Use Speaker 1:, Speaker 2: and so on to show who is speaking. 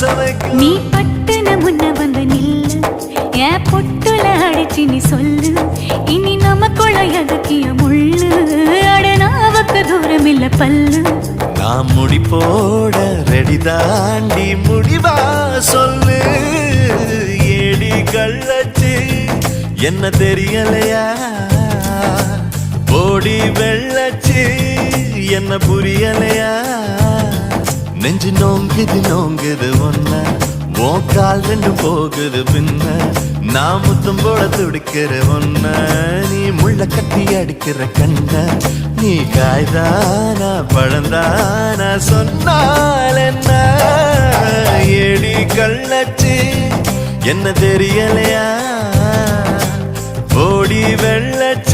Speaker 1: நீ பட்டுன முன்ன வந்து நில்லு ஏன் பொட்டுல அடிச்சு நீ சொல்லு இனி நமக்குள்ள எதுக்கிய முள்ளு அடனாவுக்கு தூரம் இல்ல பல்லு
Speaker 2: நான் முடி போட ரெடி தாண்டி முடிவா சொல்லு ஏடி கள்ளச்சு என்ன தெரியலையா போடி வெள்ளச்சு என்ன புரியலையா நெஞ்சு நோங்குது ஒன்ன உன் கால் ரெண்டு போகுது பின்ன நான் முத்தம் போட துடிக்கிற ஒன்ன நீ முள்ள கட்டி அடிக்கிற கண்ண நீ காய்தானா பழந்தானா சொன்னால் என்ன ஏடி கள்ளச்சு என்ன தெரியலையா ஓடி வெள்ளச்சு